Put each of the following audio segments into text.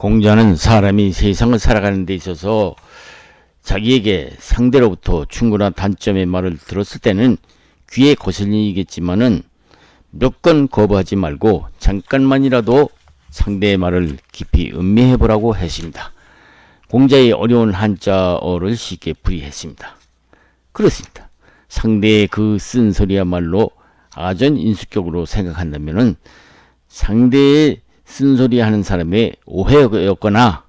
공자는 사람이 세상을 살아가는 데 있어서 자기에게 상대로부터 충고나 단점의 말을 들었을 때는 귀에 거슬리겠지만은 무조건 거부하지 말고 잠깐만이라도 상대의 말을 깊이 음미해 보라고 했습니다. 공자의 어려운 한자어를 쉽게 풀이했습니다. 그렇습니다. 상대의 그 쓴소리야말로 아전인수격으로 생각한다면은 상대의 쓴소리 하는 사람의 오해였거나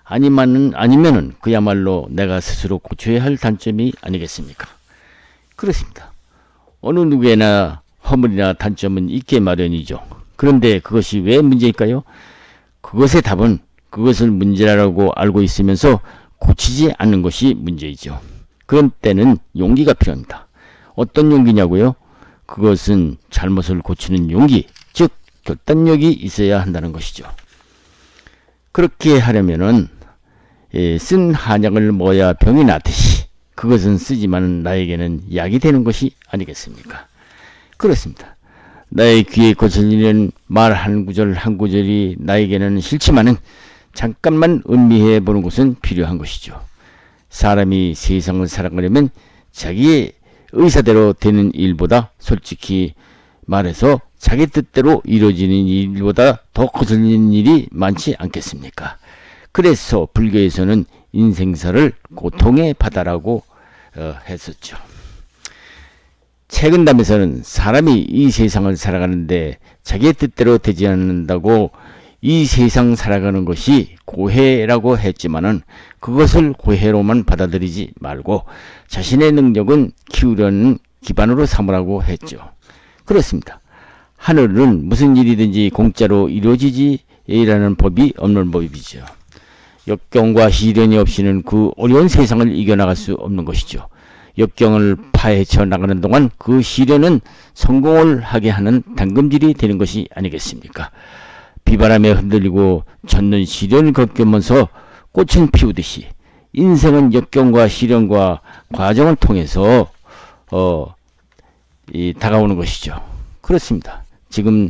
아니면은 그야말로 내가 스스로 고쳐야 할 단점이 아니겠습니까? 그렇습니다. 어느 누구에나 허물이나 단점은 있게 마련이죠. 그런데 그것이 왜 문제일까요? 그것의 답은 그것을 문제라고 알고 있으면서 고치지 않는 것이 문제이죠. 그런 때는 용기가 필요합니다. 어떤 용기냐고요? 그것은 잘못을 고치는 용기, 즉 결단력이 있어야 한다는 것이죠. 그렇게 하려면은 쓴 한약을 먹어야 병이 낫듯이 그것은 쓰지만 나에게는 약이 되는 것이 아니겠습니까? 그렇습니다. 나의 귀에 거슬리는 말 한 구절 한 구절이 나에게는 싫지만은 잠깐만 음미해 보는 것은 필요한 것이죠. 사람이 세상을 살아가려면 자기의 의사대로 되는 일보다 솔직히 말해서 자기 뜻대로 이루어지는 일보다 더 거슬리는 일이 많지 않겠습니까? 그래서 불교에서는 인생사를 고통의 바다라고 했었죠. 책은담에서는 사람이 이 세상을 살아가는데 자기의 뜻대로 되지 않는다고 이 세상 살아가는 것이 고해라고 했지만은 그것을 고해로만 받아들이지 말고 자신의 능력은 키우려는 기반으로 삼으라고 했죠. 그렇습니다. 하늘은 무슨 일이든지 공짜로 이루어지지라는 법이 없는 법이죠. 역경과 시련이 없이는 그 어려운 세상을 이겨나갈 수 없는 것이죠. 역경을 파헤쳐 나가는 동안 그 시련은 성공을 하게 하는 당금질이 되는 것이 아니겠습니까? 비바람에 흔들리고 젖는 시련을 겪으면서 꽃은 피우듯이 인생은 역경과 시련과 과정을 통해서 다가오는 것이죠. 그렇습니다. 지금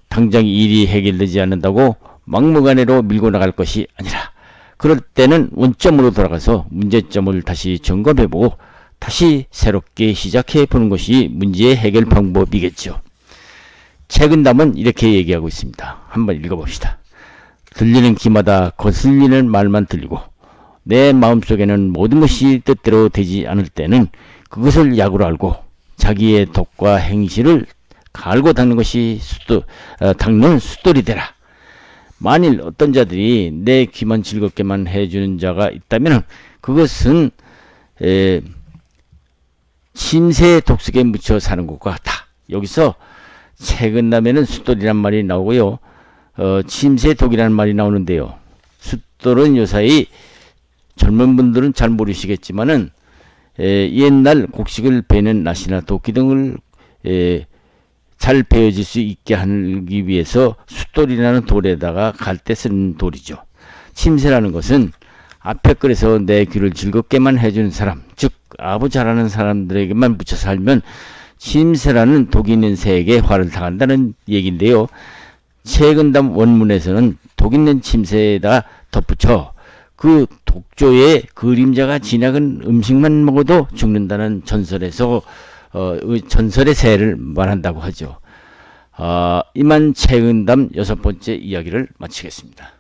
당장 일이 해결되지 않는다고 막무가내로 밀고 나갈 것이 아니라 그럴 때는 원점으로 돌아가서 문제점을 다시 점검해보고 다시 새롭게 시작해 보는 것이 문제의 해결 방법이겠죠. 책은담은 이렇게 얘기하고 있습니다. 한번 읽어봅시다. 들리는 귀마다 거슬리는 말만 들리고 내 마음속에는 모든 것이 뜻대로 되지 않을 때는 그것을 약으로 알고 자기의 독과 행실을 갈고 닦는 것이 닦는 숫돌이 되라. 만일 어떤 자들이 내 귀만 즐겁게만 해주는 자가 있다면 그것은 침새 독속에 묻혀 사는 것과 같다. 여기서 책은담에는 숫돌이란 말이 나오고요. 침새 독이라는 말이 나오는데요. 숫돌은 요사이 젊은 분들은 잘 모르시겠지만은 옛날 곡식을 베는 낫이나 도끼 등을 잘 베어질 수 있게 하기 위해서 숫돌이라는 돌에다가 갈 때 쓰는 돌이죠. 침새라는 것은 앞에 글에서 내 귀를 즐겁게만 해주는 사람, 즉 아부 잘하는 사람들에게만 묻혀 살면 침새라는 독이 있는 새에게 화를 당한다는 얘기인데요. 책은담 원문에서는 독 있는 침새에다 덧붙여 그 독조의 그림자가 진약은 음식만 먹어도 죽는다는 전설에서 전설의 새를 말한다고 하죠. 이만 책은담 6번째 이야기를 마치겠습니다.